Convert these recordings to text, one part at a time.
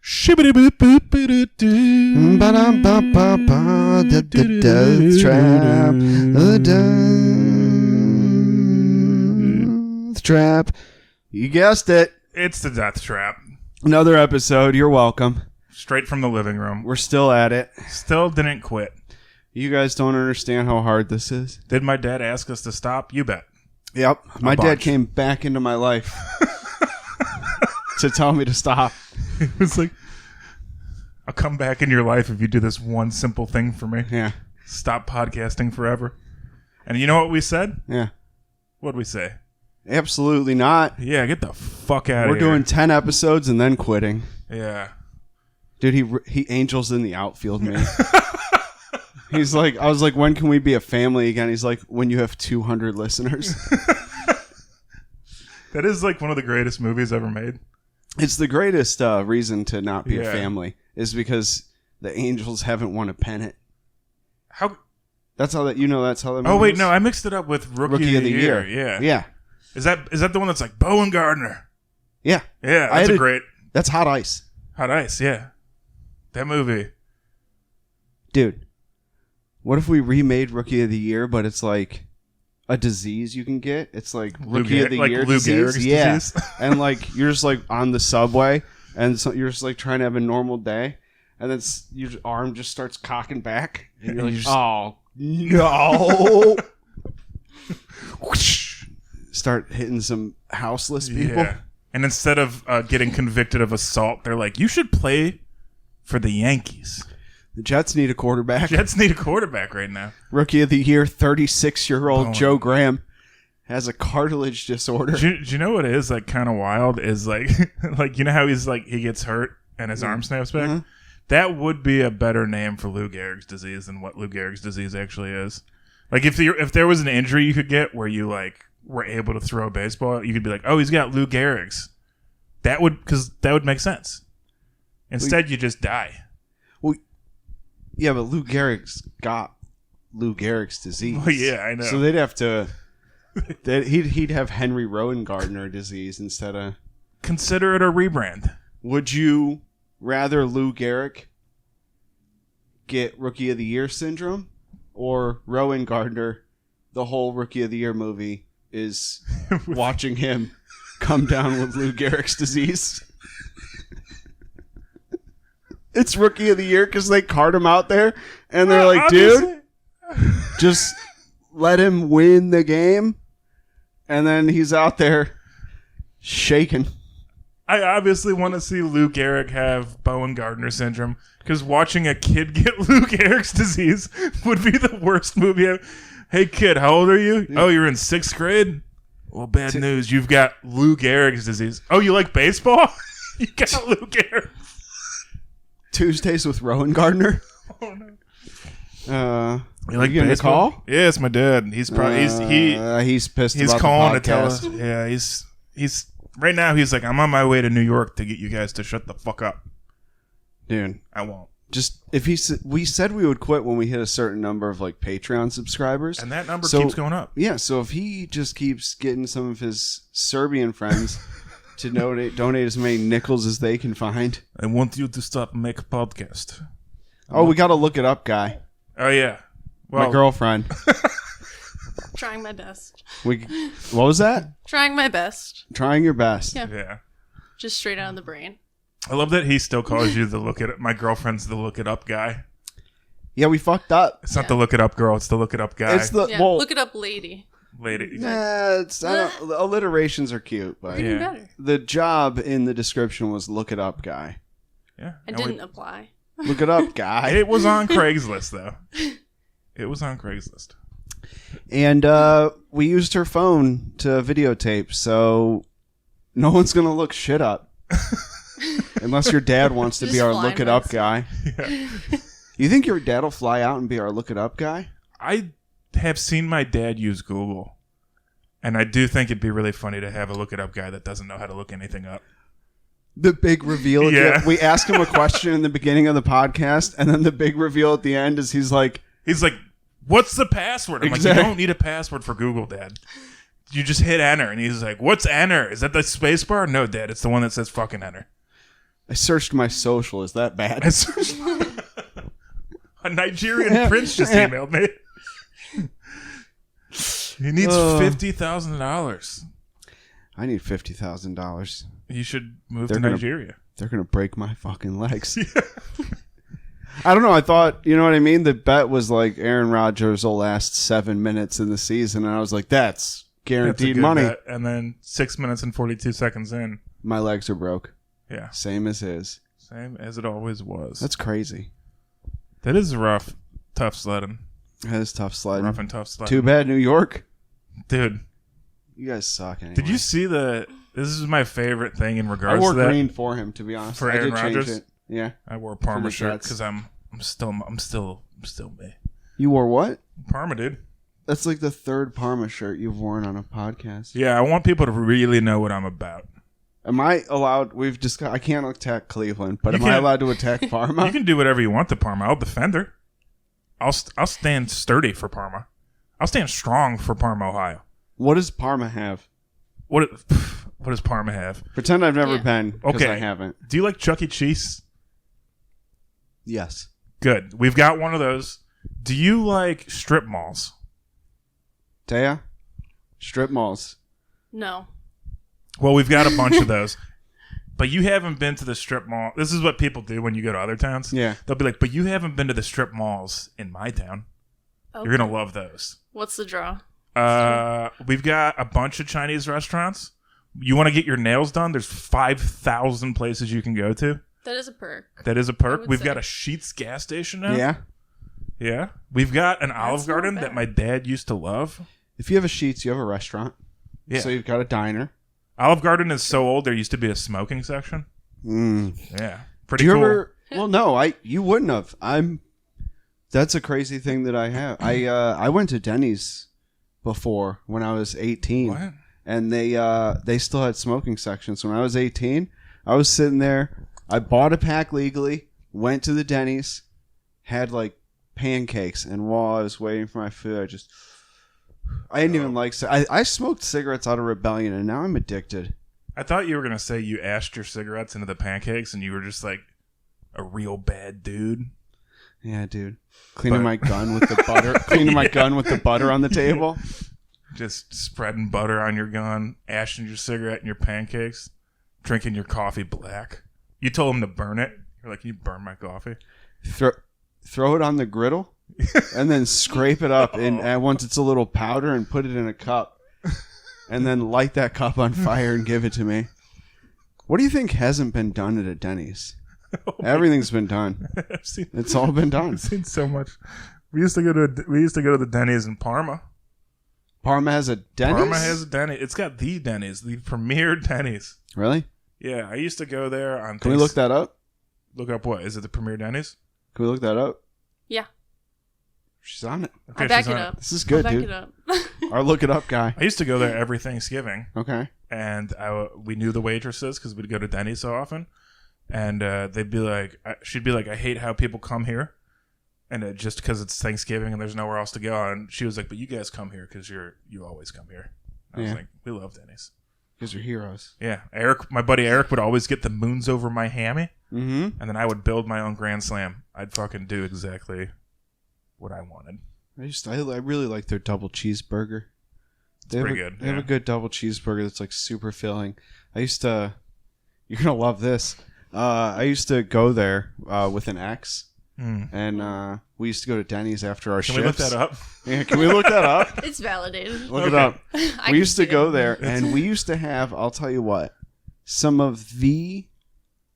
Shibbity-boop-boop-boop-doo. Ba-dum-ba-ba-ba, the death trap, the death trap. You guessed it. It's the death trap. Another episode. You're welcome. Straight from the living room. We're still at it. Still didn't quit. You guys don't understand how hard this is. Did my dad ask us to stop? You bet. Yep. My dad came back into my life to tell me to stop. It was like, I'll come back in your life if you do this one simple thing for me. Yeah. Stop podcasting forever. And you know what we said? Yeah. What'd we say? Absolutely not. Yeah, get the fuck out of We're here. doing 10 episodes and then quitting. Yeah. Dude, he angels in the outfield, man. He's like, I was like, when can we be a family again? He's like, when you have 200 listeners. That is like one of the greatest movies ever made. It's the greatest reason to not be a Yeah. family is because the Angels haven't won a pennant. How? That's how that, that's how that Oh, wait, is? no, I mixed it up with Rookie of the Year. Yeah. Yeah. Is that the one that's like Bowen Gardner? Yeah. Yeah, that's a great. That's Hot Ice. Hot Ice, yeah. That movie. Dude, what if we remade Rookie of the Year, but it's like a disease you can get? It's like Rookie of the Year Lou disease. Gehrig's Yeah. disease. And like you're just like on the subway and so you're just like trying to have a normal day and then your arm just starts cocking back and you're like, oh no. Start hitting some houseless people. Yeah. And instead of getting convicted of assault, they're like, you should play for the Yankees. The Jets need a quarterback. Jets need a quarterback right now. Rookie of the Year, 36-year-old Oh. Joe Graham has a cartilage disorder. Do you know what is like kind of wild is like like you know how he's like he gets hurt and his arm snaps back? Mhm. That would be a better name for Lou Gehrig's disease than what Lou Gehrig's disease actually is. Like if there was an injury you could get where you like were able to throw a baseball, you could be like, "Oh, he's got Lou Gehrig's." That would make sense. Instead, you just die. Well, yeah, but Lou Gehrig's got Lou Gehrig's disease. Well, yeah, I know. So they'd have to. He'd have Henry Rowan Gardner disease instead of. Consider it a rebrand. Would you rather Lou Gehrig get Rookie of the Year syndrome, or Rowan Gardner? The whole Rookie of the Year movie is watching him come down with Lou Gehrig's disease. It's Rookie of the Year because they cart him out there and they're like, dude, just let him win the game. And then he's out there shaking. I obviously want to see Lou Gehrig have Bowen Gardner syndrome because watching a kid get Lou Gehrig's disease would be the worst movie ever. Hey, kid, how old are you? Oh, you're in 6th grade? Well, bad news. You've got Lou Gehrig's disease. Oh, you like baseball? You got Lou Gehrig. Tuesdays with Rowan Gardner. Oh, no. You like getting a call? Yeah, it's my dad. He's probably he's pissed. he's about calling the to tell podcast. us. Yeah, he's right now. He's like, I'm on my way to New York to get you guys to shut the fuck up. Dude, I won't. just if we said we would quit when we hit a certain number of like Patreon subscribers, And that number keeps going up. Yeah, so if he just keeps getting some of his Serbian friends to donate as many nickels as they can find. I want you to stop and make a podcast. Oh, we got to look it up, guy. Oh yeah. Well, My girlfriend. Trying my best. What was that? Trying my best. Trying your best. Yeah. Yeah. Just straight out of the brain. I love that he still calls you the look it. My girlfriend's the look it up guy. Yeah, we fucked up. It's not the look it up girl. It's the look it up guy. It's the Yeah. well. Look it up, lady. Lady. Nah, alliterations are cute, but Even Yeah. better. the job in the description was "look it up, guy." Yeah. It And we- didn't apply. Look it up, guy. It was on Craigslist though. It was on Craigslist. And we used her phone to videotape, so no one's gonna look shit up unless your dad wants to be Just our fly look it up most. guy. Yeah. You think your dad will fly out and be our look it up guy? I have seen my dad use Google, and I do think it'd be really funny to have a look it up guy that doesn't know how to look anything up. The big reveal. Yeah. We ask him a question in the beginning of the podcast, and then the big reveal at the end is he's like, "What's the password?" I'm Exactly. like, "You don't need a password for Google, Dad. You just hit enter." And he's like, "What's enter? Is that the space bar?" "No, Dad. It's the one that says fucking enter." I searched my social. Is that bad? A Nigerian prince just emailed me. He needs $50,000. I need $50,000. You should move to Nigeria. They're going to break my fucking legs. I don't know. I thought, you know what I mean? The bet was like Aaron Rodgers will last 7 minutes in the season. And I was like, that's guaranteed money. Bet. And then 6 minutes and 42 seconds in. My legs are broke. Yeah. Same as his. Same as it always was. That's crazy. That is rough, tough sledding. That is tough sledding. Rough and tough sledding. Too bad, New York. Dude. You guys suck anyway. Did you see this is my favorite thing in I regards wore to that. green for him, to be honest. For I Aaron did change Rodgers? it. Yeah. I wore a Parma the shirt Jets. because I'm still me. You wore what? Parma, dude. That's like the third Parma shirt you've worn on a podcast. Yeah, I want people to really know what I'm about. Am I allowed? I can't attack Cleveland, but You am I can't- allowed to attack Parma? You can do whatever you want to Parma. I'll defend her. I'll stand sturdy for Parma. I'll stand strong for Parma, Ohio. What does Parma have? What does Parma have? Pretend I've never Yeah. been, because Okay. I haven't. Do you like Chuck E. Cheese? Yes. Good. We've got one of those. Do you like strip malls? Taya? Strip malls. No. Well, we've got a bunch of those. But you haven't been to the strip mall. This is what people do when you go to other towns. Yeah. They'll be like, but you haven't been to the strip malls in my town. Okay. You're going to love those. What's the draw? We've got a bunch of Chinese restaurants. You want to get your nails done? There's 5,000 places you can go to. That is a perk. That is a I perk. would We've say. got a Sheetz gas station now. Yeah. Yeah. We've got an Olive That's not Garden bad. that my dad used to love. If you have a Sheetz, you have a restaurant. Yeah. So you've got a diner. Olive Garden is so old, there used to be a smoking section. Mm. Yeah. Do Pretty you cool. ever? Well, no, you wouldn't have. That's a crazy thing that I have. I went to Denny's before when I was 18. What? And they still had smoking sections. When I was 18, I was sitting there. I bought a pack legally, went to the Denny's, had like pancakes, and while I was waiting for my food, I didn't even like. I smoked cigarettes out of rebellion, and now I'm addicted. I thought you were going to say you ashed your cigarettes into the pancakes and you were just like a real bad dude. Yeah, dude. Cleaning my gun with the butter. Cleaning my gun with the butter on the table. Just spreading butter on your gun, ashing your cigarette and your pancakes, drinking your coffee black. You told him to burn it. You're like, can you burn my coffee? Throw it on the griddle, and then scrape it up. And once it's a little powder, and put it in a cup, and then light that cup on fire and give it to me. What do you think hasn't been done at a Denny's? Everything's been done. It's all been done. I've seen so much. We used to go to the Denny's in Parma. Parma has a Denny's? Parma has a Denny's. It's got the Denny's, the premier Denny's. Really? Yeah, I used to go there on. Can we look that up? Look up what? Is it the premier Denny's? Can we look that up? Yeah. She's on it. Okay, I'll back she's it on up. This is good, I'll back dude. it up. Our look it up guy. I used to go there every Thanksgiving, Okay. and we knew the waitresses because we'd go to Denny's so often, and they'd be like, she'd be like, I hate how people come here, and just because it's Thanksgiving and there's nowhere else to go, and she was like, but you guys come here because you always come here. I was Yeah. like, we love Denny's. Because you're heroes. Yeah, my buddy Eric would always get the moons over my hammy, Mm-hmm. and then I would build my own Grand Slam. I'd fucking do exactly what I wanted. I really like their double cheeseburger. Pretty good. They have Yeah. a good double cheeseburger that's like super filling. You're gonna love this. I used to go there with an ex, and we used to go to Denny's after our Can shifts. we look that up? Yeah, can we look that up? It's validated. Look it Okay. up. I We can used to see go it. there, and we used to have, I'll tell you what, some of the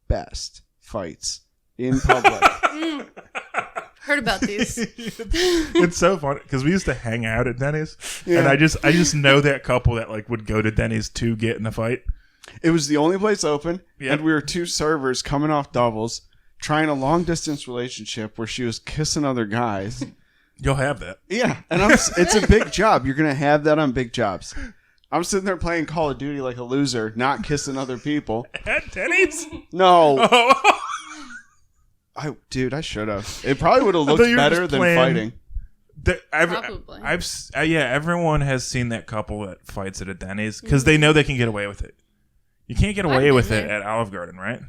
best fights in public. Heard about these. It's so funny because we used to hang out at Denny's, Yeah. and I just know that couple that like would go to Denny's to get in a fight. It was the only place open, Yep. and we were two servers coming off doubles, trying a long distance relationship where she was kissing other guys. You'll have that. Yeah, and it's a big job. You're gonna have that on big jobs. I'm sitting there playing Call of Duty like a loser, not kissing other people. At Denny's? No, Oh, I should have. It probably would have thought looked you were better just than playing- fighting. Probably. Yeah, everyone has seen that couple that fights at a Denny's because they know they can get away with it. You can't get away been with it there. at Olive Garden, right?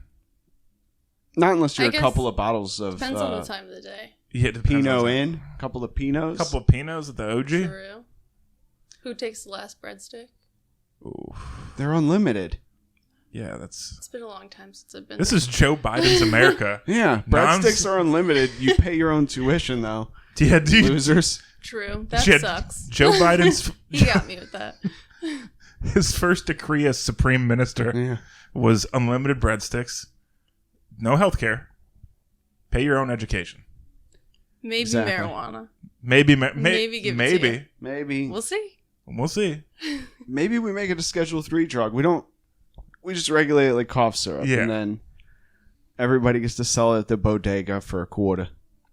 Not unless you're I a guess couple of bottles of depends on the time of the day. Yeah, it depends Pinot on- in, a couple of Pinots. couple of Pinots at the OG. True. Who takes the last breadstick? Ooh. They're unlimited. Yeah, that's. It's been a long time since I've been. This is Joe Biden's America. Yeah, breadsticks are unlimited. You pay your own tuition, though. Yeah, dude. Losers. True. That Shit. sucks. Joe Biden's He got me with that. his first decree as supreme minister Yeah. was unlimited breadsticks, no health care, pay your own education. Maybe Exactly. marijuana. Maybe Maybe give it to you. Maybe. We'll see. We'll see. Maybe we make it a Schedule 3 drug. We just regulate it like cough syrup. Yeah. And then everybody gets to sell it at the bodega for $0.25.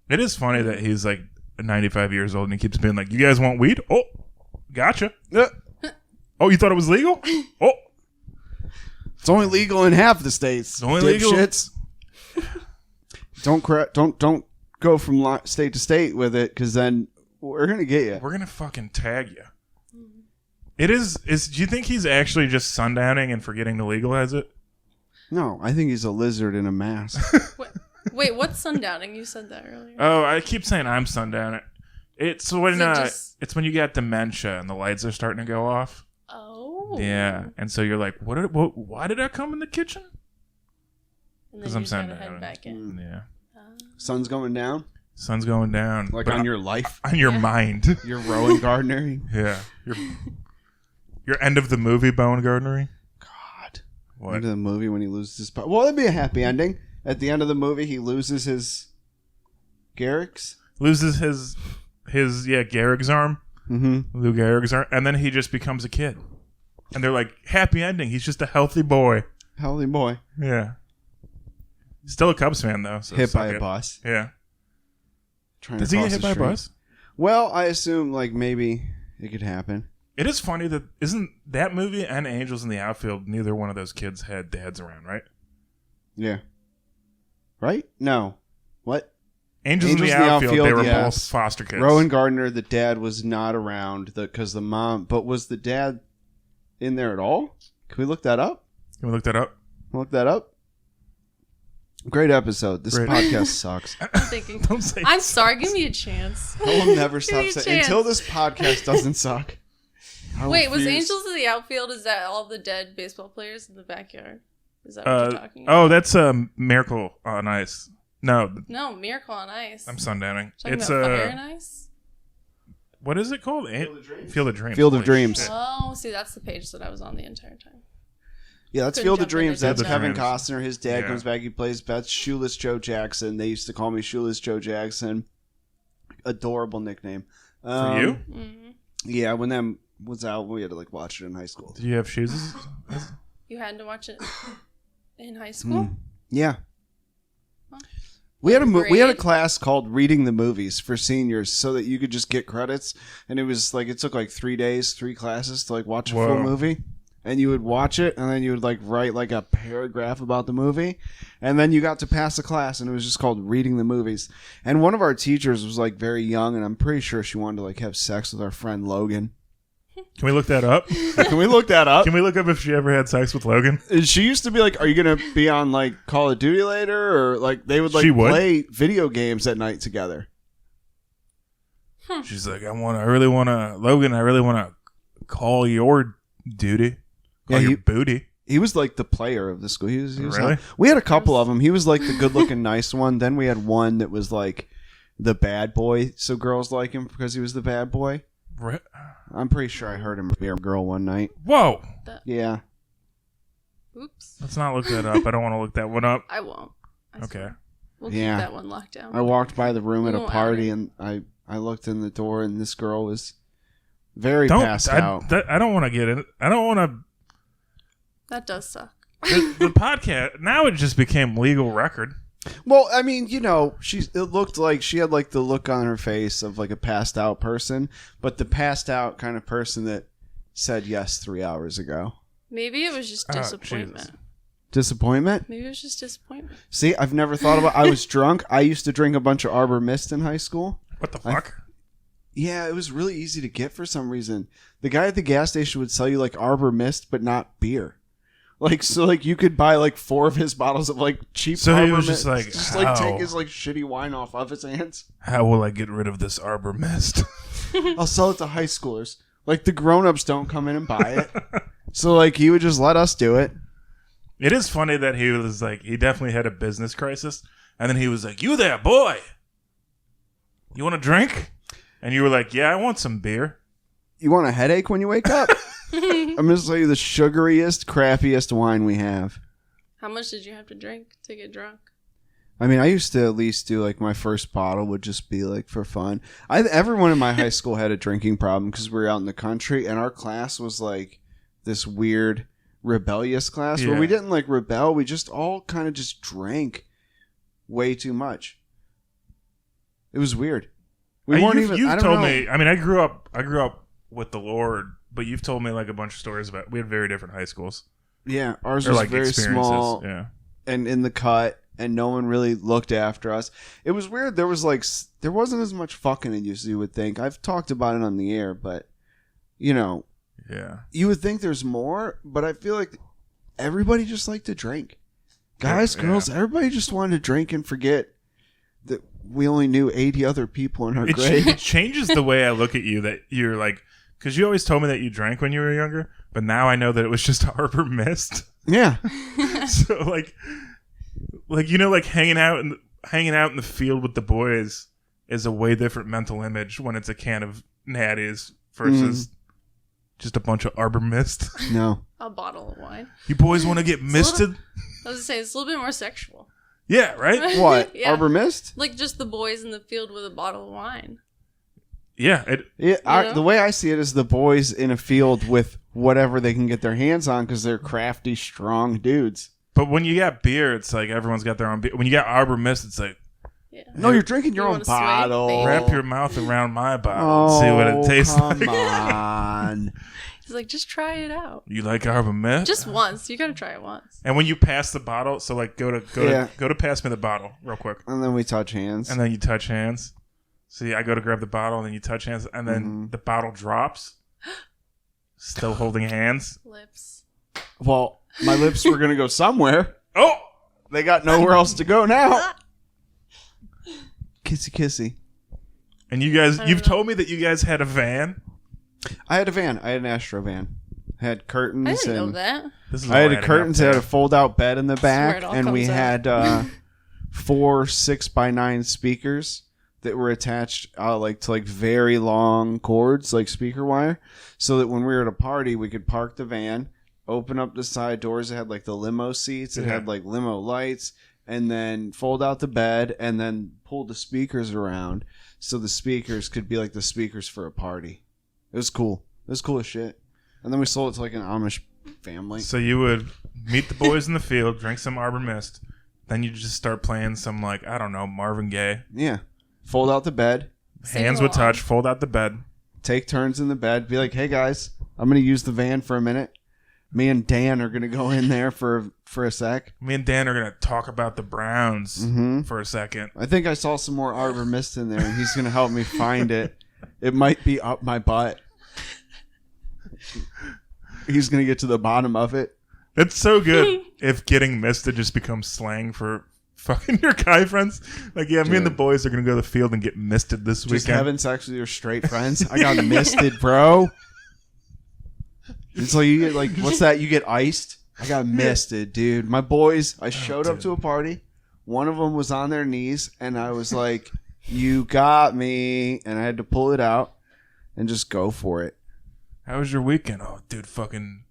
It is funny that he's like 95 years old and he keeps being like, "You guys want weed? Oh, gotcha. Oh, you thought it was legal? Oh, It's only legal in half the states. It's only legal. Dipshits. Don't go from state to state with it, because then we're gonna get you. we're gonna fucking tag you." It is. Do you think he's actually just sundowning and forgetting to legalize it? No, I think he's a lizard in a mask. Wait, what's sundowning? You said that earlier. Oh, I keep saying I'm sundowning. It's when Is it just- it's when you get dementia and the lights are starting to go off. Oh. Yeah, and so you're like, what? Why did I come in the kitchen? And then 'Cause you I'm just gotta sundowning. head back in. Yeah, Sun's going down, sun's going down. like but on your life. on your Yeah. mind. You're Rowan Gardner. Yeah, your end of the movie, Bowen Gardner. God. What? End of the movie when he loses his power. Well, that'd be a happy ending. At the end of the movie, he loses his Garrick's. Loses his Gehrig's arm, Mm-hmm. Lou Gehrig's arm, and then he just becomes a kid. And they're like, happy ending. He's just a healthy boy. Healthy boy. Yeah. Still a Cubs fan though. So Hit suck by a it. bus. Yeah. Trying Does to he cross get hit the by a street. bus? Well, I assume like maybe it could happen. It is funny that isn't that movie and Angels in the Outfield, neither one of those kids had dads around, right? Yeah. Right? No. What? Angels in the Outfield, they were both foster kids. Rowan Gardner, the dad was not around because the mom, but was the dad in there at all? Can we look that up? Can we look that up? Look that up. Great episode. This Great. podcast sucks. I'm thinking. Don't say I'm sorry. Give me a chance. I will never Give stop me a saying chance. until this podcast doesn't suck. I Wait, was refuse. Angels in the Outfield? Is that all the dead baseball players in the backyard? Is that what you're talking about? Oh, that's Miracle on Ice. No, No, Miracle on Ice. I'm sundowning. Talking It's about Fire and Ice? what is it called? Field of Dreams. Field of Dreams. Field of Holy Dreams. shit. Oh, see, that's the page that I was on the entire time. Yeah, that's Couldn't Field of jump in Dreams. and That's jump Kevin out. Costner. His dad Yeah. comes back. He plays Beth Shoeless Joe Jackson. They used to call me Shoeless Joe Jackson. Adorable nickname. For you? Mm-hmm. Yeah, when that was out, we had to like watch it in high school. Did you have shoes? You had to watch it in high school? Mm. Yeah. Huh. We had a we had a Grade? class called Reading the Movies for seniors, so that you could just get credits, and it was like it took like 3 days, 3 classes to like watch a full Whoa. movie, and you would watch it, and then you would like write like a paragraph about the movie, and then you got to pass the class, and it was just called Reading the Movies. And one of our teachers was like very young, and I'm pretty sure she wanted to like have sex with our friend Logan. Can we look that up? Can we look that up? Can we look up if she ever had sex with Logan? She used to be like, "Are you gonna be on like Call of Duty later?" Or like they would like She would? play video games at night together. She's like, Logan, I really want to call your duty. Call Yeah, your he- booty. He was like the player of the school. He was Really? not- we had a couple of them. He was like the good-looking, nice one. Then we had one that was like the bad boy, so girls like him because he was the bad boy. Right. I'm pretty sure I heard him be a girl one night. Whoa. Yeah. Oops. Let's not look that up. I don't want to look that one up. I won't. I Okay. swear. We'll Yeah. keep that one locked down. I walked by the room We at a won't party, out and I looked in the door, and this girl was very Don't. passed out. I don't want to get in. I don't want to. That does suck. The podcast now it just became legal record. Well, I mean, you know, it looked like she had like the look on her face of like a passed out person, but the passed out kind of person that said yes 3 hours ago. Maybe it was just Oh, disappointment. Jesus. Disappointment? Maybe it was just disappointment. See, I've never thought about. I was drunk. I used to drink a bunch of Arbor Mist in high school. What the fuck? Yeah, it was really easy to get for some reason. The guy at the gas station would sell you like Arbor Mist, but not beer. Like, so, like, you could buy, like, 4 of his bottles of, like, cheap So he Arbor was Mist. just like, how? take his, like, shitty wine off of his hands. How will I get rid of this Arbor Mist? I'll sell it to high schoolers. Like, the grown-ups don't come in and buy it. So, like, he would just let us do it. It is funny that he was like, he definitely had a business crisis. And then he was like, you there, boy. You want a drink? And you were like, yeah, I want some beer. You want a headache when you wake up? I'm going to tell you the sugariest, crappiest wine we have. How much did you have to drink to get drunk? I mean, I used to at least do, like, my first bottle would just be, like, for fun. Everyone in my high school had a drinking problem because we were out in the country, and our class was, like, this weird, rebellious class where we didn't, like, rebel. We just all kind of just drank way too much. It was weird. We weren't even. You've I don't told know. me. I mean, I grew up with the Lord, but you've told me like a bunch of stories about. We had very different high schools. Yeah, ours Or was like very experiences. small Yeah. and in the cut, and no one really looked after us. It was weird. There wasn't as much fucking as you would think. I've talked about it on the air, but you know, Yeah. you would think there's more, but I feel like everybody just liked to drink. Guys, girls, everybody just wanted to drink and forget that we only knew 80 other people in our grade. It changes the way I look at you. That you're like, because you always told me that you drank when you were younger, but now I know that it was just Arbor Mist. Yeah. So like you know, like hanging out in the field with the boys is a way different mental image when it's a can of Natties versus just a bunch of Arbor Mist. No. A bottle of wine. You boys want to get misted? I was gonna say it's a little bit more sexual. Yeah, right? What? Yeah. Arbor Mist? Like just the boys in the field with a bottle of wine. Yeah. know? The way I see it is the boys in a field with whatever they can get their hands on because they're crafty, strong dudes. But when you got beer, it's like everyone's got their own beer. When you got Arbor Mist, it's like, Yeah. No, you're drinking your You own wanna sway, bottle. baby. wrap your mouth around my bottle and see what it tastes come like. on. He's like, just try it out. You like Arbor Mist? Just once. You gotta try it once. And when you pass the bottle, so like go Yeah. to pass me the bottle real quick, And then we touch hands. and then you touch hands. See, I go to grab the bottle, and then you touch hands, and then the bottle drops. Still holding hands. Lips. Well, my lips were going to go somewhere. Oh, They got nowhere else to go now. Kissy kissy. and you guys, don't you've know. told me that you guys had a van. I had a van. I had an Astro van. I had curtains. I didn't know and that. This is I had all a curtains. I had a fold-out bed in the where back, it all and we comes out. had 4 6x9 speakers that were attached to very long cords, like speaker wire, so that when we were at a party, we could park the van, open up the side doors. It had like the limo seats. It had like limo lights, and then fold out the bed, and then pull the speakers around, so the speakers could be like the speakers for a party. It was cool. It was cool as shit. And then we sold it to like an Amish family. So you would meet the boys in the field, drink some Arbor Mist, then you just start playing some like, I don't know, Marvin Gaye. Yeah. Fold out the bed. Sing Hands would along. touch, fold out the bed. Take turns in the bed. Be like, hey guys, I'm going to use the van for a minute. Me and Dan are going to go in there for a sec. Me and Dan are going to talk about the Browns for a second. I think I saw some more Arbor Mist in there, and he's going to help me find it. It might be up my butt. He's going to get to the bottom of it. It's so good if getting misted just becomes slang for fucking your guy friends. Like, yeah, me and the boys are going to go to the field and get misted this Just weekend. having sex with your straight friends. I got misted, bro. It's like you get like, what's that? You get iced? I got misted, dude. My boys, I showed up to a party. One of them was on their knees, and I was like, you got me. And I had to pull it out and just go for it. How was your weekend? Oh, dude, fucking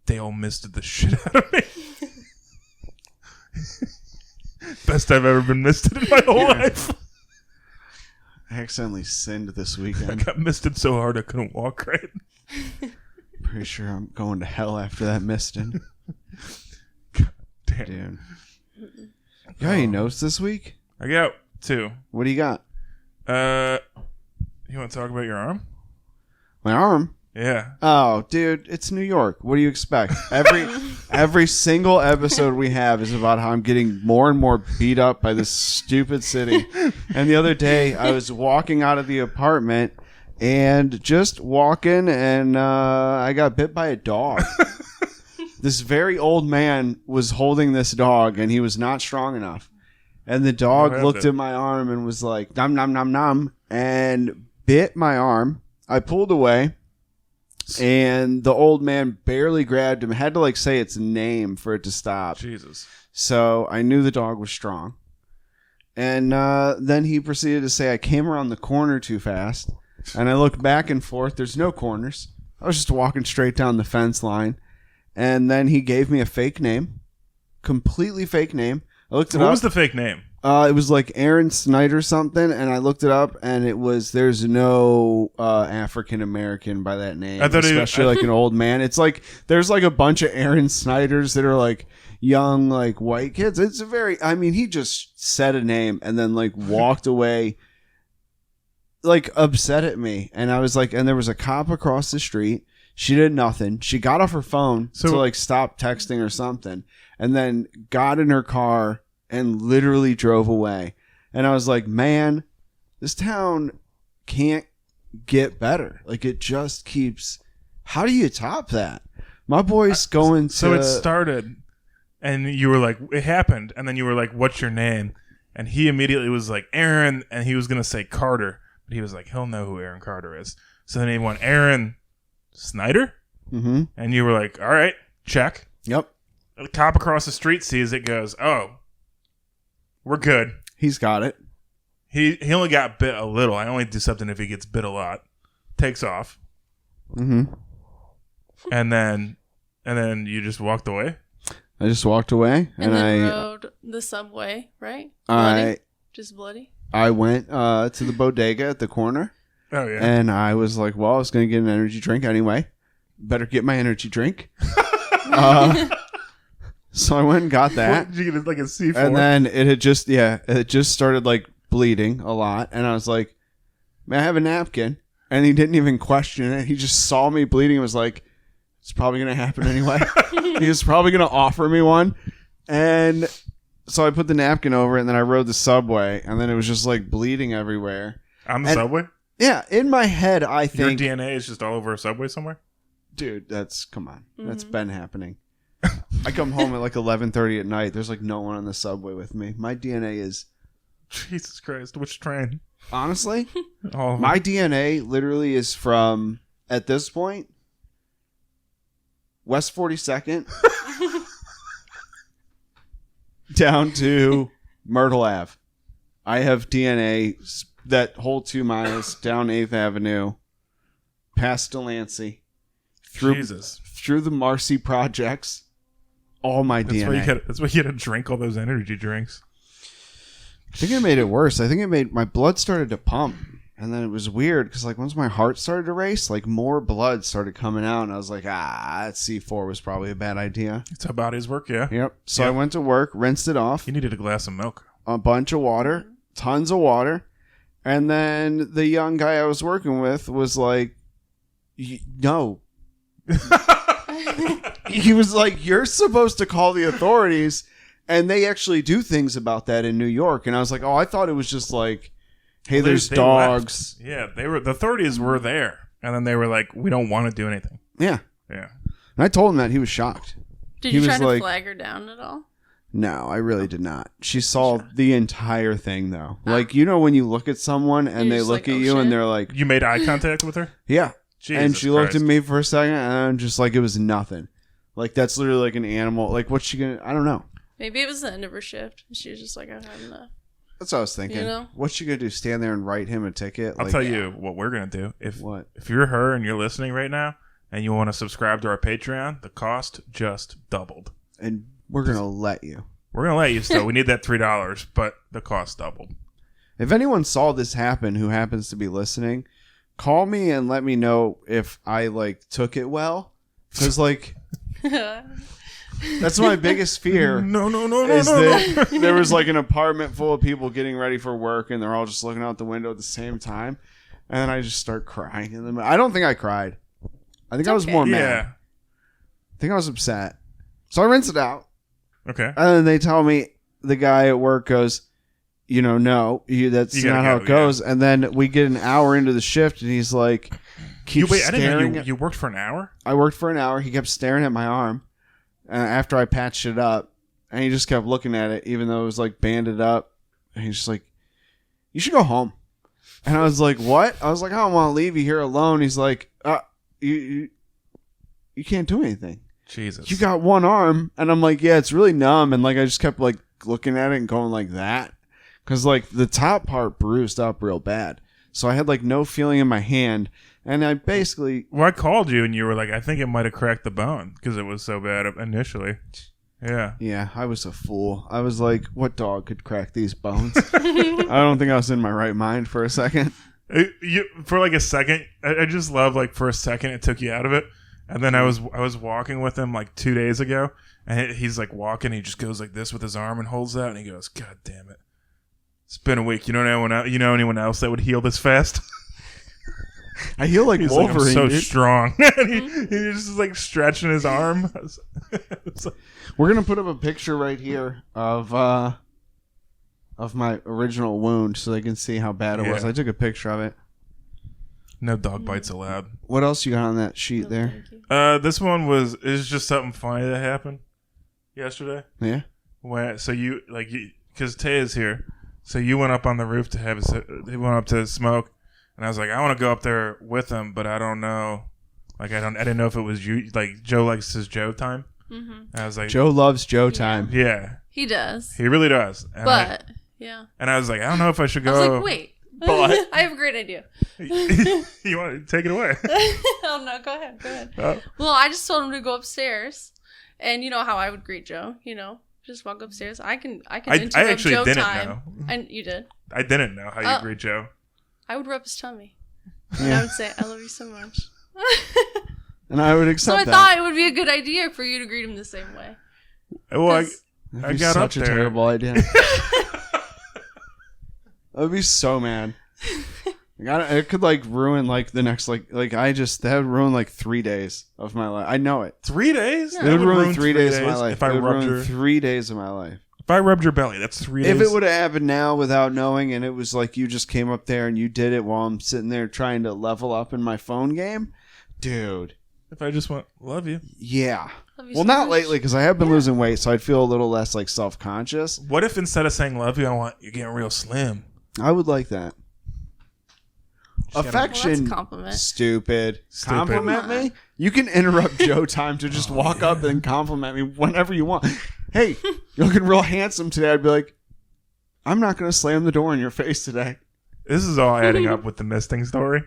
Dale misted the shit out of me. Best I've ever been misted in my whole life. I accidentally sinned this I weekend. got misted so hard I couldn't walk right. Pretty sure I'm going to hell after that misting. Damn. Dude. You got any notes this week? I got 2. What do you got? You want to talk about your arm? My arm? Yeah. Oh, dude, it's New York. What do you expect? Every single episode we have is about how I'm getting more and more beat up by this stupid city. And the other day, I was walking out of the apartment and just walking, and I got bit by a dog. this very old man was holding this dog, and he was not strong enough. And the dog looked at my arm and was like, nom, nom, nom, nom, and bit my arm. I pulled away, and the old man barely grabbed him. Had to like say its name for it to stop. Jesus. So I knew the dog was strong. And then he proceeded to say I came around the corner too fast. And I looked back and forth. There's no corners. I was just walking straight down the fence line. And then he gave me a fake name. Completely fake name. I looked it up. What was the fake name? It was like Aaron Snyder something. And I looked it up, and it was, there's no African American by that name. Especially like an old man. It's like, there's like a bunch of Aaron Snyders that are like young, like white kids. It's a very, I mean, he just said a name and then like walked away, like upset at me. And I was like, and there was a cop across the street. She did nothing. She got off her phone to like stop texting or something, and then got in her car and literally drove away. And I was like, man, this town can't get better. Like, it just keeps, how do you top that? My boy's going to... So it started, and you were like, it happened, and then you were like, what's your name? And he immediately was like, Aaron, and he was going to say Carter, but he was like, he'll know who Aaron Carter is. So then he went, Aaron Snyder? Mm-hmm. And you were like, all right, check. Yep. The cop across the street sees it, goes, oh, we're good. He's got it. He only got bit a little. I only do something if he gets bit a lot. Takes off. Mm-hmm. And then you just walked away? I just walked away. And then rode the subway, right? Just bloody? I went to the bodega at the corner. Oh, yeah. And I was like, well, I was going to get an energy drink anyway. Better get my energy drink. So I went and got that. What, did you get like a C4? And then it just started like bleeding a lot. And I was like, may I have a napkin? And he didn't even question it. He just saw me bleeding and was like, it's probably going to happen anyway. He was probably going to offer me one. And so I put the napkin over it, and then I rode the subway, and then it was just like bleeding everywhere. On the subway? Yeah. In my head, I think... Your DNA is just all over a subway somewhere? Dude, come on. Mm-hmm. That's been happening. I come home at like 11:30 at night. There's like no one on the subway with me. My DNA is... Jesus Christ. Which train? Honestly, my DNA literally is from, at this point, West 42nd down to Myrtle Ave. I have DNA that whole 2 miles down 8th Avenue, past Delancey, through the Marcy projects. All my DNA. That's why you had to drink all those energy drinks. I think it made it worse. I think it made my blood started to pump, and then it was weird because like once my heart started to race, like more blood started coming out, and I was like, that C4 was probably a bad idea. It's how bodies work, yeah. Yep. So I went to work, rinsed it off. You needed a glass of milk, a bunch of water, tons of water, and then the young guy I was working with was like, no. He was like, you're supposed to call the authorities, and they actually do things about that in New York. And I was like, I thought it was just like, hey, there's dogs. Left. Yeah, the authorities were there, and then they were like, we don't want to do anything. Yeah. And I told him that. He was shocked. Did you try to flag her down at all? No, I really did not. She saw the entire thing, though. Like, you know when you look at someone and they look at you and they're like... You made eye contact with her? Yeah. Jesus and she Christ. looked at me for a second, and I'm just like, it was nothing. Like, that's literally like an animal. Like, what's she gonna... I don't know. Maybe it was the end of her shift. She was just like, I've had enough. That's what I was thinking. You know? What's she gonna do? Stand there and write him a ticket? I'll tell you what we're gonna do. If you're her and you're listening right now, and you want to subscribe to our Patreon, the cost just doubled. And we're gonna let you. We're gonna let you still. We need that $3, but the cost doubled. If anyone saw this happen who happens to be listening, call me and let me know if I like took it well. Because like that's my biggest fear. No. That there was like an apartment full of people getting ready for work, and they're all just looking out the window at the same time, and then I just start crying. And I don't think I cried. I think I was more mad. Yeah. I think I was upset. So I rinsed it out. Okay. And then they tell me, the guy at work goes, no, that's not how it goes. Yeah. And then we get an hour into the shift, and he's like, I didn't know you worked for an hour? I worked for an hour. He kept staring at my arm. after I patched it up, and he just kept looking at it, even though it was like banded up. And he's just like, "You should go home." And I was like, "What?" I was like, "I don't want to leave you here alone." He's like, you can't do anything. Jesus. You got one arm." And I'm like, "Yeah, it's really numb." And like I just kept like looking at it and going like that, because like the top part bruised up real bad. So I had like no feeling in my hand, and I basically. Well, I called you and you were like, "I think it might have cracked the bone because it was so bad initially." Yeah. Yeah, I was a fool. I was like, what dog could crack these bones? I don't think I was in my right mind for a second. For like a second, I just love like for a second it took you out of it, and then I was walking with him like 2 days ago, and he's like walking, he just goes like this with his arm and holds that, and he goes, "God damn it, it's been a week. You know anyone else that would heal this fast?" I heal like He's Wolverine. like, "I'm so dude. strong." He's just like stretching his arm. We're gonna put up a picture right here of my original wound, so they can see how bad it was. Yeah. I took a picture of it. No dog bites allowed. What else you got on that sheet No, there? thank you. This one is just something funny that happened yesterday. Yeah. Because Tay is here, so you went up on the roof he went up to smoke, and I was like, I want to go up there with him, but I don't know, I didn't know if it was you. Like Joe likes his Joe time. Mm-hmm. And I was like, Joe loves Joe time. yeah, He does. he really does. And But, yeah. I was like, I don't know if I should I go. was like, wait. But- I have a great idea. You want to take it away? Oh, no. Go ahead. Oh. Well, I just told him to go upstairs. And you know how I would greet Joe, just walk upstairs. I can I interrupt actually Joe didn't time. know. And you did. I didn't know how you greet Joe. I would rub his tummy. And I Yeah. would say, I love you so much. And I would So accept I that. thought it would be a good idea for you to greet him the same way. Well, 'Cause- That'd I be got such up a there. terrible idea. I'd be so mad. It could like ruin like the next that would ruin like 3 days of my life. I know it. 3 days? Yeah. It would ruin 3 days of my life. If I It would rubbed ruin 3 days of my life. If I rubbed your belly, that's 3 days. If it would have happened now without knowing, and it was like you just came up there and you did it while I'm sitting there trying to level up in my phone game, dude. If I just went, love you. Yeah. Love you Well, so not much. lately because I have been losing weight, so I'd feel a little less like self-conscious. What if instead of saying love you, I want you're getting real slim? I would like that. gotta- Affection. Well, that's a compliment. Stupid. Stupid. Compliment me? You can interrupt Joe time to just walk up and compliment me whenever you want. Hey, you're looking real handsome today. I'd be like, I'm not going to slam the door in your face today. This is all adding up with the misting story.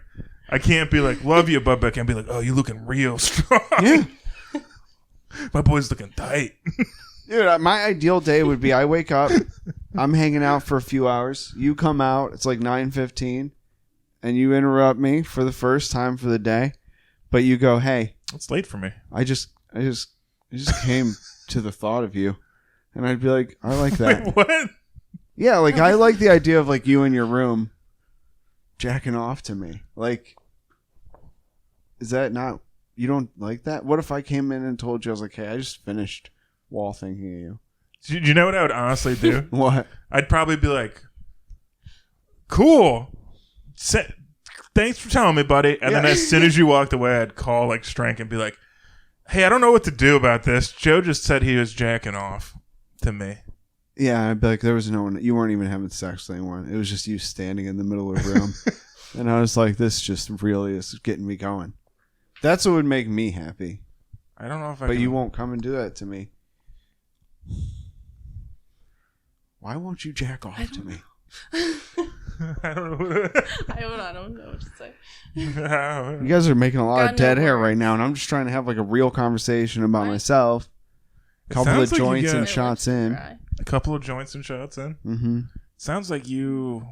I can't be like, love you, but I can't be like, oh, you looking real strong. Yeah. My boy's looking tight. Dude, my ideal day would be I wake up, I'm hanging out for a few hours. You come out, it's like 9:15, and you interrupt me for the first time for the day. But you go, hey, It's late for me. I just came to the thought of you. And I'd be like, I like that. Wait, what? Yeah, like I like the idea of like you in your room jacking off to me. Like, is that not, you don't like that? What if I came in and told you, I was like, hey, I just finished wall thinking of you. Do you know what I would honestly do? What? I'd probably be like, cool. Thanks for telling me, buddy. And then Yeah. as soon as you walked away, I'd call like Strank and be like, hey, I don't know what to do about this. Joe just said he was jacking off to me. Yeah, I'd be like, there was no one, you weren't even having sex with anyone. It was just you standing in the middle of the room. And I was like, this just really is getting me going. That's what would make me happy. I don't know if I But can. you won't come and do that to me. Why won't you jack off to me? I don't know. I don't know what to say. You guys are making a lot Got of dead no hair words. right now, and I'm just trying to have like a real conversation about What? myself. It Couple of sounds like you joints got- and shots in. Dry. A couple of joints and shots in. Mm-hmm. Sounds like you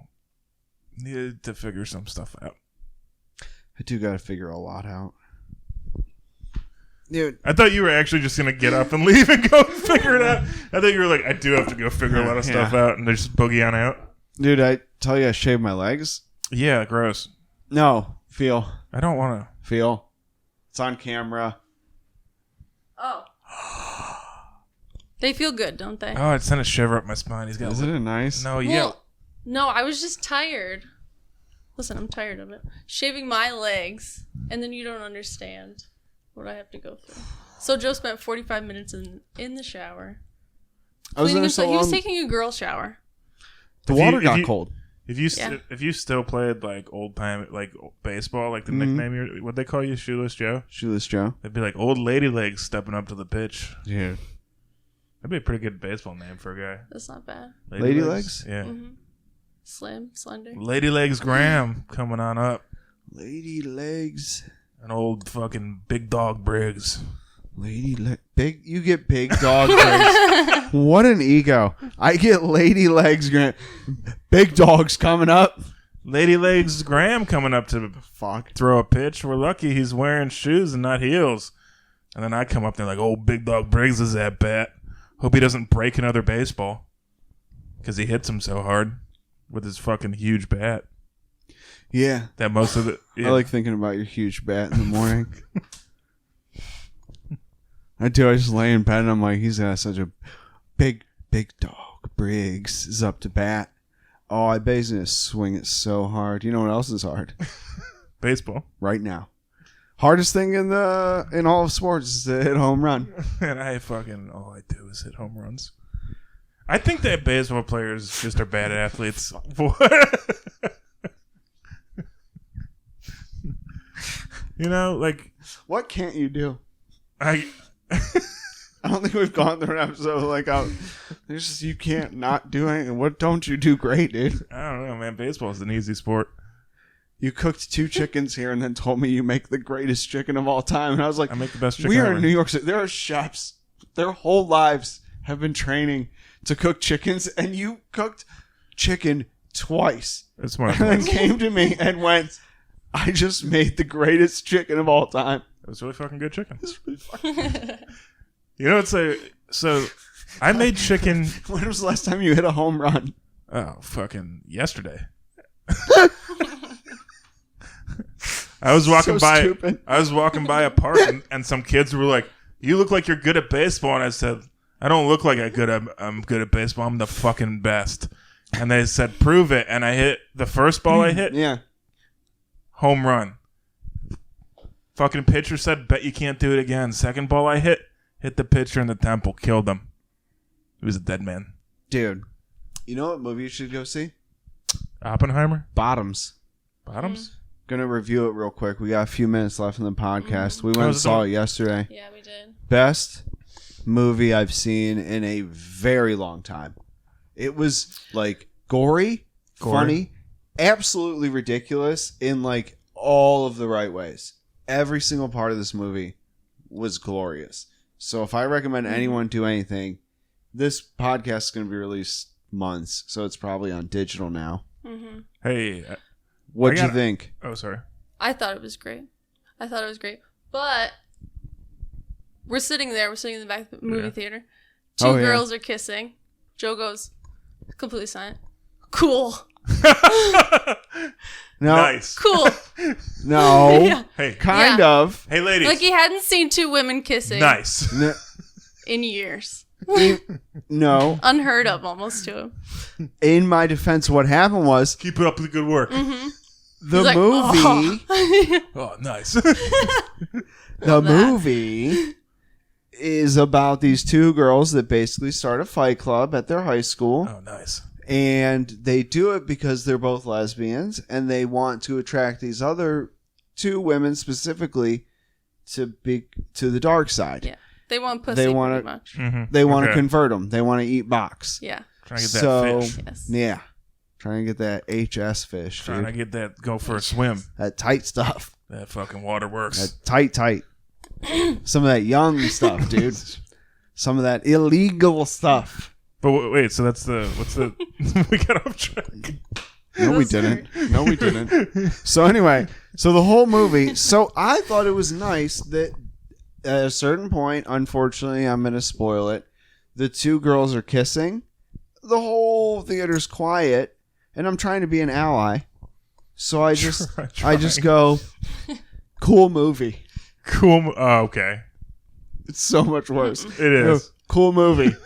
needed to figure some stuff out. I do got to figure a lot out. Dude, I thought you were actually just going to get up and leave and go figure it out. I thought you were like, I do have to go figure a lot of stuff out and just boogie on out. dude, I tell you I shaved my legs. Yeah, gross. No, feel. I don't want to. Feel. It's on camera. Oh. They feel good, don't they? Oh, it sent a shiver up my spine. He's got Isn't it nice? No, yeah. Well, no, I was just tired. Listen, I'm tired of it. Shaving my legs, and then you don't understand what I have to go through. So Joe spent 45 minutes in the shower. I was there so He was long. taking a girl shower. The water got cold. If you still played like old time like baseball, like the nickname, what they call you, Shoeless Joe? Shoeless Joe. They'd be like old lady legs stepping up to the pitch. Yeah. That'd be a pretty good baseball name for a guy. That's not bad. Lady legs? Yeah. Mm-hmm. Slim, slender. Lady Legs Graham coming on up. Lady legs. An old fucking big dog Briggs. Big. You get big dog legs. What an ego. I get lady legs. Big dogs coming up. Lady Legs Graham coming up to Fuck. throw a pitch. We're lucky he's wearing shoes and not heels. And then I come up there like, oh, big dog Briggs is at bat. Hope he doesn't break another baseball. Because he hits him so hard with his fucking huge bat. Yeah. That most of the... Yeah. I like thinking about your huge bat in the morning. I do. I just lay in bed and I'm like, he's got such a big dog. Briggs is up to bat. Oh, I bet he's going to swing it so hard. You know what else is hard? Baseball. Right now. Hardest thing in all of sports is to hit a home run. And all I do is hit home runs. I think that baseball players just are bad athletes. You know, like... What can't you do? I don't think we've gone through an episode like there's just you can't not do anything. What don't you do great, dude? I don't know, man. Baseball is an easy sport. You cooked 2 chickens here and then told me you make the greatest chicken of all time. And I was like, I make the best chicken we are ever. in New York City. There are chefs. Their whole lives have been training to cook chickens, and you cooked chicken twice. That's smart. And then came to me and went, I just made the greatest chicken of all time. It was really fucking good chicken. It's really fucking... You know, so I made chicken. When was the last time you hit a home run? Oh, fucking yesterday. I was walking Stupid. I was walking by a park and some kids were like, "You look like you're good at baseball." And I said, "I don't look like I'm good at baseball. I'm the fucking best." And they said, "Prove it." And I hit the first ball I hit. Yeah. Home run. Fucking pitcher said, "Bet you can't do it again." Second ball I hit the pitcher in the temple, killed him. He was a dead man. Dude, you know what movie you should go see? Oppenheimer? Bottoms. Bottoms? Gonna review it real quick. We got a few minutes left in the podcast. We went and saw it yesterday. Yeah, we did. Best movie I've seen in a very long time. It was like gory, funny, absolutely ridiculous in like all of the right ways. Every single part of this movie was glorious. So if I recommend anyone do anything, this podcast is going to be released months, so it's probably on digital now. Mm-hmm. Hey. What'd you think? Oh, sorry. I thought it was great. But we're sitting in the back of the movie theater. Two girls are kissing. Joe goes completely silent. Cool. No. Nice. Cool. No. Yeah. Hey. Kind of. Hey, ladies. Like he hadn't seen 2 women kissing Nice. in years. No. Unheard of almost to him. In my defense, what happened was Keep it up with the good work. Mm-hmm. the He's like, movie. Oh, nice. The movie is about these 2 girls that basically start a fight club at their high school. Oh, nice. And they do it because they're both lesbians and they want to attract these other 2 women specifically to the dark side. Yeah. They want pussy They pretty wanna- much. Mm-hmm. They want to convert them. They want to eat box. Yeah. Trying to get that So- fish. Yes. Yeah. Trying to get that HS fish, Trying to dude. get that, go for a swim. That tight stuff. That fucking water works. That tight. Some of that young stuff, dude. Some of that illegal stuff. But wait, so what's the, we got off track. No, we didn't. No, we didn't. So anyway, so the whole movie. So I thought it was nice that at a certain point, unfortunately, I'm going to spoil it. The 2 girls are kissing. The whole theater's quiet, and I'm trying to be an ally. So I just go, cool movie. Cool. Oh, okay. It's so much worse. It is. Cool movie.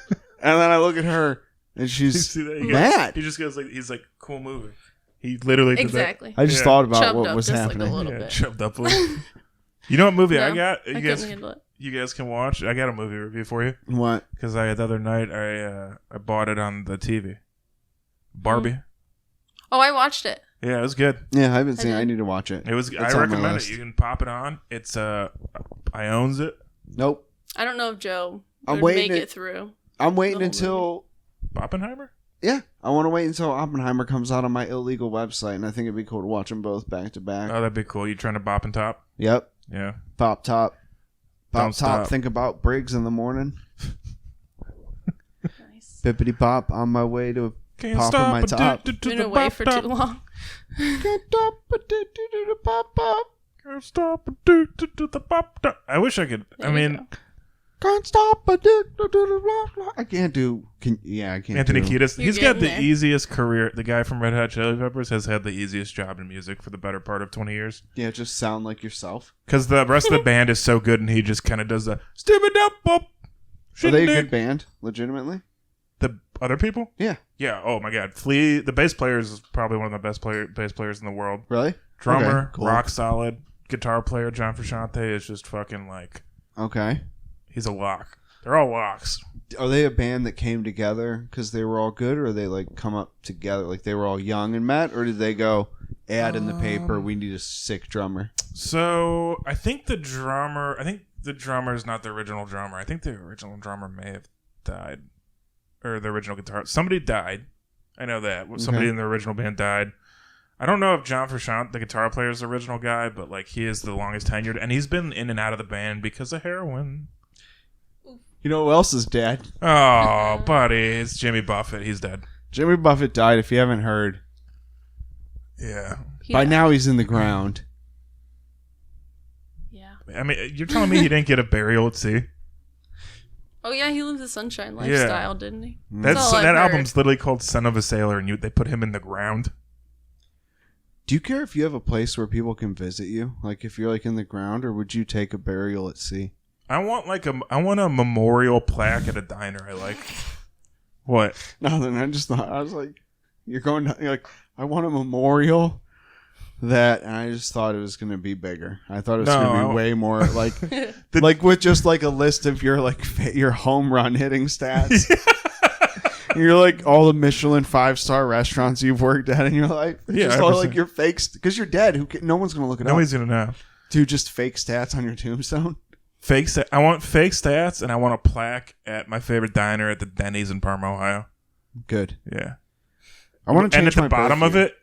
And then I look at her, and You she's see that? mad. He just goes like, he's like, cool movie. He literally did Exactly. I just Yeah. thought about Chubbed what up was just like a happening. little that. Yeah, bit. chubbed up a little. You know what movie I No, got? I You couldn't guys, handle it. you guys can watch. I got a movie review for you. What? Because the other night I bought it on the TV. Barbie. Oh, I watched it. Yeah, it was good. Yeah, I haven't seen it. I need to watch it. It was. It's I on my recommend list. it. You can pop it on. It's I owns it. Nope. I don't know if Joe I'm would waiting make it- it through. I'm waiting The whole until... Oppenheimer. Yeah, I want to wait until Oppenheimer comes out on my illegal website, and I think it'd be cool to watch them both back to back. Oh, that'd be cool. You trying to bop and top? Yep. Yeah. Pop top. Pop Don't top. stop. Think about Briggs in the morning. Nice. Bippity pop on my way to Can't popping stop my a top. Been away for too long. Pop pop. Can't stop a the pop. I wish I could. There I you mean, go. Can't stop a I can't do. I can't. Anthony do. Kiedis. You're He's got getting the there. easiest career. The guy from Red Hot Chili Peppers has had the easiest job in music for the better part of 20 years. Yeah, just sound like yourself. Because the rest of the band is so good, and he just kind of does the stupid up up. Are they a good band? Legitimately? The other people? Yeah. Yeah. Oh my God. Flea, the bass player is probably one of the best bass players in the world. Really? Drummer, Okay, cool. rock solid. Guitar player John Frusciante is just fucking like Okay. he's a lock. They're all locks. Are they a band that came together because they were all good, or they like come up together like they were all young and met, or did they go ad in the paper? We need a sick drummer. So I think the drummer is not the original drummer. I think the original drummer may have died, or the original guitar. Somebody died. I know that somebody Okay. in the original band died. I don't know if John Frusciante, the guitar player, is the original guy, but like he is the longest tenured, and he's been in and out of the band because of heroin. You know who else is dead? Oh, buddy, it's Jimmy Buffett. He's dead. Jimmy Buffett died. If you haven't heard, Yeah. by now he's in the ground. Yeah. I mean, you're telling me he didn't get a burial at sea? Oh yeah, he lived the sunshine lifestyle, didn't he? That's all I've that heard. album's literally called "Son of a Sailor," and they put him in the ground. Do you care if you have a place where people can visit you, like if you're like in the ground, or would you take a burial at sea? I want a memorial plaque at a diner I like. What? Nothing. I just thought I was like, you're like, I want a memorial. And I just thought it was going to be bigger. I thought it was going to be way more like, like with just like a list of your like your home run hitting stats. You're like all the Michelin 5-star restaurants you've worked at in your life. Yeah, Just all 100%. like your fakes because you're dead. No one's going to look it up. Nobody's gonna know. Dude, just fake stats on your tombstone. I want fake stats, and I want a plaque at my favorite diner at the Denny's in Parma, Ohio. Good. Yeah. I want to change And at the my bottom birth of year. it,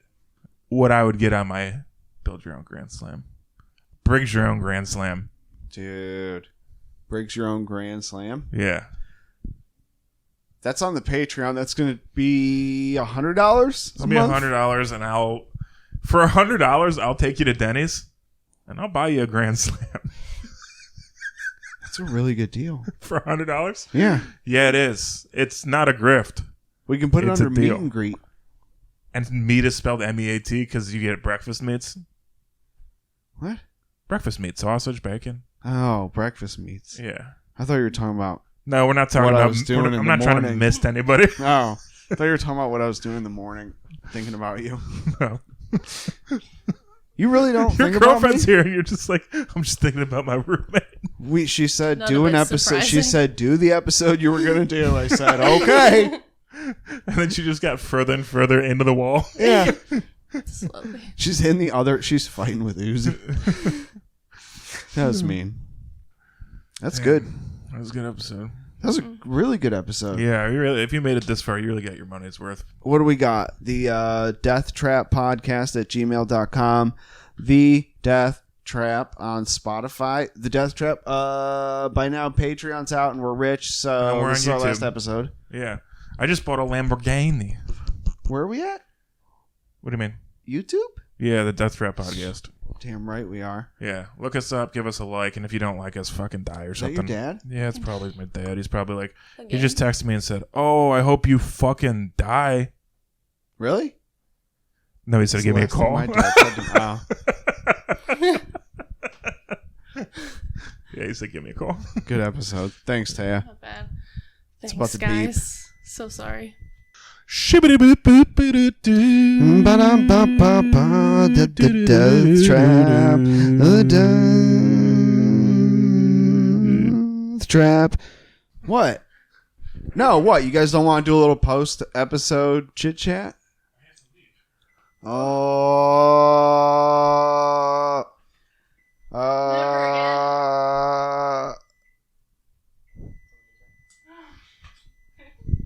what I would get on my Build Your Own Grand Slam. Briggs Your Own Grand Slam. Dude. Briggs Your Own Grand Slam. Yeah. That's on the Patreon. That's going to be $100 It'll be $100, and for $100, I'll take you to Denny's, and I'll buy you a Grand Slam. That's a really good deal. For $100? Yeah. Yeah, it is. It's not a grift. We can put it It's a under meet deal. and greet. And meat is spelled MEAT because you get breakfast meats. What? Breakfast meat, sausage, bacon. Oh, breakfast meats. Yeah. I thought you were talking about... No, we're not talking What I about. was doing in I'm the not trying to morning. mist anybody. Oh. I thought you were talking about what I was doing in the morning. Thinking about you. No. You really don't Your think about me? girlfriend's here, and you're just like, I'm just thinking about my roommate. She said, None do of an it's episode. She surprising. said, do the episode you were going to do. I said, okay. And then she just got further and further into the wall. Yeah. Slowly. She's in the other. She's fighting with Uzi. That was mean. That's good. That was a good episode. That was a really good episode. Yeah, if you made it this far, you really got your money's worth. What do we got? The Death Trap Podcast at gmail.com. The Death Trap on Spotify. The Death Trap. By now, Patreon's out and we're rich. So And we're this is on our YouTube. last episode. Yeah. I just bought a Lamborghini. Where are we at? What do you mean? YouTube? Yeah, the Death Trap Podcast. Damn right we are. Yeah. Look us up, give us a like, and if you don't like us, fucking die or Is that something. your dad? Yeah, it's probably my dad. He's probably like, he Again? just texted me and said, "Oh, I hope you fucking die." Really? No, he said, That's "Give the me a last time call." my dad said to- wow. Yeah, he said, "Give me a call." Good episode. Thanks, Taya. Not bad. It's Thanks, about to beep. guys. So sorry. Shibbity-boop-boop-ba-doo-doo. Ba-dum-ba-ba-ba, the Death Trap, the Death Death Trap. What? No, what? You guys don't want to do a little post-episode chit-chat? Oh.